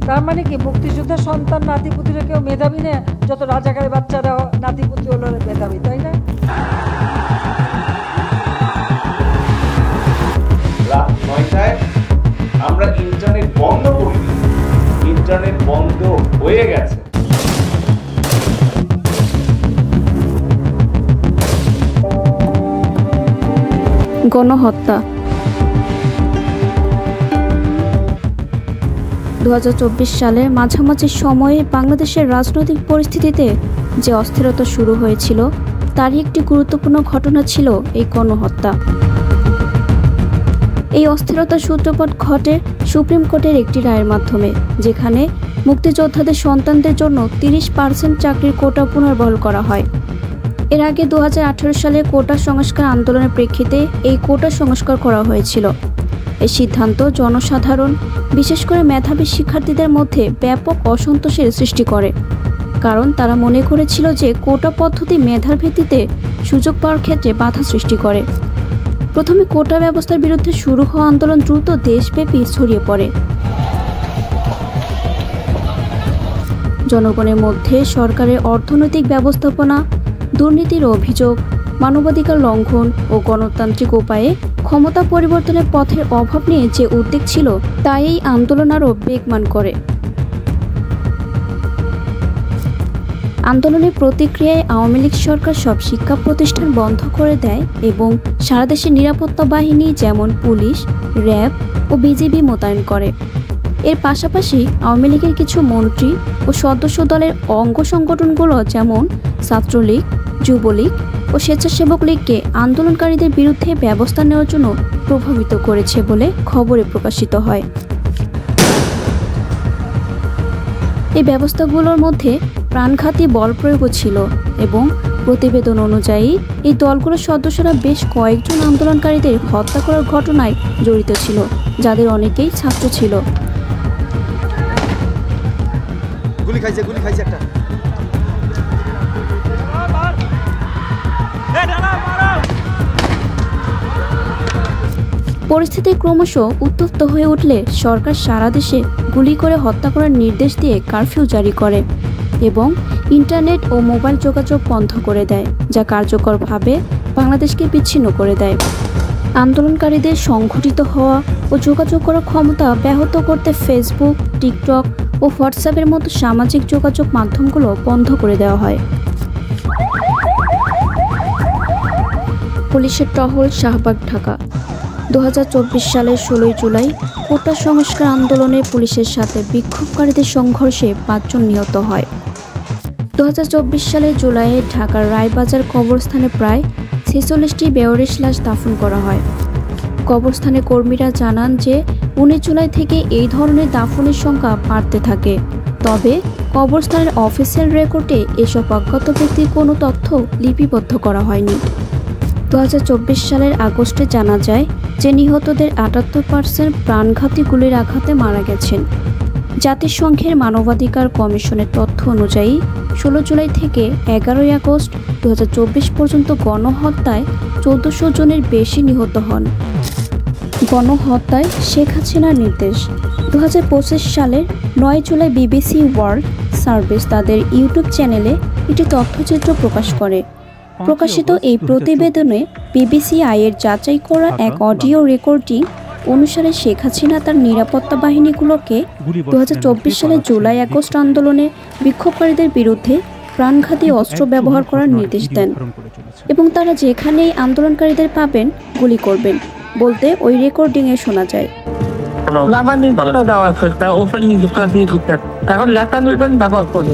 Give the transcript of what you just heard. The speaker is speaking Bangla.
তার মানে কি মুক্তিযোদ্ধার সন্তান নাতিপুতিরা কেউ মেধাবী না, যত রাজাকারের বাচ্চারা নাতিপুতি হলো মেধাবী, তাই না? রাত ৯টায় আমরা ইন্টারনেট বন্ধ করি, ইন্টারনেট বন্ধ হয়ে গেছে। গণহত্যা 2024 সালের মাঝামাঝি সময়ে বাংলাদেশের রাজনৈতিক পরিস্থিতিতে যে অস্থিরতা শুরু হয়েছিল তারই একটি গুরুত্বপূর্ণ ঘটনা ছিল এই গণহত্যা। এই অস্থিরতার সূত্রপাত ঘটে সুপ্রিম কোর্টের একটি রায়ের মাধ্যমে, যেখানে মুক্তিযোদ্ধাদের সন্তানদের জন্য 30% চাকরির কোটা পুনর্বহাল করা হয়। এর আগে 2018 সালে কোটা সংস্কার আন্দোলনের প্রেক্ষিতে এই কোটা সংস্কার করা হয়েছিল। এই সিদ্ধান্ত জনসাধারণ, বিশেষ করে মেধাবী শিক্ষার্থীদের মধ্যে ব্যাপক অসন্তোষের সৃষ্টি করে, কারণ তারা মনে করেছিল যে কোটা পদ্ধতি মেধার ভিত্তিতে সুযোগ পাওয়ার ক্ষেত্রে বাধা সৃষ্টি করে। প্রথমে কোটা ব্যবস্থার বিরুদ্ধে শুরু হওয়া আন্দোলন দ্রুত দেশব্যাপী ছড়িয়ে পড়ে। জনগণের মধ্যে সরকারের অর্থনৈতিক ব্যবস্থাপনা, দুর্নীতির অভিযোগ, মানবাধিকার লঙ্ঘন ও গণতান্ত্রিক উপায়ে ক্ষমতা পরিবর্তনের পথের অভাব নিয়ে যে উদ্বেগ ছিল তা এই আন্দোলন আরও বেগবান করে। আন্দোলনের প্রতিক্রিয়ায় আওয়ামী লীগ সরকার সব শিক্ষা প্রতিষ্ঠান বন্ধ করে দেয় এবং সারা দেশে নিরাপত্তা বাহিনী যেমন পুলিশ, র্যাব ও বিজিবি মোতায়েন করে। এর পাশাপাশি আওয়ামী লীগের কিছু মন্ত্রী ও সদস্য দলের অঙ্গ সংগঠনগুলো যেমন ছাত্রলীগ, যুবলীগ ও স্বেচ্ছাসেবক লীগকে আন্দোলনকারীদের বিরুদ্ধে ব্যবস্থা নেওয়ার জন্য প্রভাবিত করেছে বলে খবরে প্রকাশিত হয়। এই ব্যবস্থাগুলোর মধ্যে প্রাণঘাতী বল প্রয়োগও ছিল এবং প্রতিবেদন অনুযায়ী এই দলগুলোর সদস্যরা বেশ কয়েকজন আন্দোলনকারীদের হত্যা করার ঘটনায় জড়িত ছিল, যাদের অনেকেই ছাত্র ছিল। পরিস্থিতি ক্রমশ উত্তপ্ত হয়ে উঠলে সরকার সারা দেশে গুলি করে হত্যা করার নির্দেশ দিয়ে কারফিউ জারি করে এবং ইন্টারনেট ও মোবাইল যোগাযোগ বন্ধ করে দেয়, যা কার্যকরভাবে বাংলাদেশকে বিচ্ছিন্ন করে দেয়। আন্দোলনকারীদের সংগঠিত হওয়া ও যোগাযোগ করার ক্ষমতা ব্যাহত করতে ফেসবুক, টিকটক ও হোয়াটসঅ্যাপের মতো সামাজিক যোগাযোগ মাধ্যমগুলো বন্ধ করে দেওয়া হয়। পুলিশের টহল শাহবাগ, ঢাকা। 2024 সালের 16 জুলাই কোটা সংস্কার আন্দোলনে পুলিশের সাথে বিক্ষোভকারীদের সংঘর্ষে 5 জন নিহত হয়। 2024 সালের জুলাইয়ে ঢাকার রায়বাজার কবরস্থানে প্রায় 46টি বেওয়ারিশ লাশ দাফন করা হয়। কবরস্থানের কর্মীরা জানান যে 19 জুলাই থেকে এই ধরনের দাফনের সংখ্যা বাড়তে থাকে, তবে কবরস্থানের অফিসিয়াল রেকর্ডে এসব অজ্ঞাত ব্যক্তির কোনো তথ্য লিপিবদ্ধ করা হয়নি। 2024 সালের আগস্টে জানা যায় যে নিহতদের 78% প্রাণঘাতী গুলির আঘাতে মারা গেছেন। জাতিসংঘের মানবাধিকার কমিশনের তথ্য অনুযায়ী 16 জুলাই থেকে 11 আগস্ট 2024 পর্যন্ত গণহত্যায় 1400 জনের বেশি নিহত হন। গণহত্যায় শেখ হাসিনার নির্দেশ। 2025 সালের 9 জুলাই বিবিসি ওয়ার্ল্ড সার্ভিস তাদের ইউটিউব চ্যানেলে একটি তথ্যচিত্র প্রকাশ করে। প্রকাশিত এই প্রতিবেদনে বিবিসিআইয়ের যাচাই করা এক অডিও রেকর্ডিং অনুসারে শেখ হাসিনা তার নিরাপত্তা বাহিনীগুলোকে 2024 সালের জুলাই আগস্ট আন্দোলনে বিক্ষোভকারীদের বিরুদ্ধে প্রাণঘাতী অস্ত্র ব্যবহার করার নির্দেশ দেন এবং তারা যেখানেই আন্দোলনকারীদের পাবেন গুলি করবেন বলতে ওই রেকর্ডিংয়ে শোনা যায়। এখন লেখা ব্যবহার করে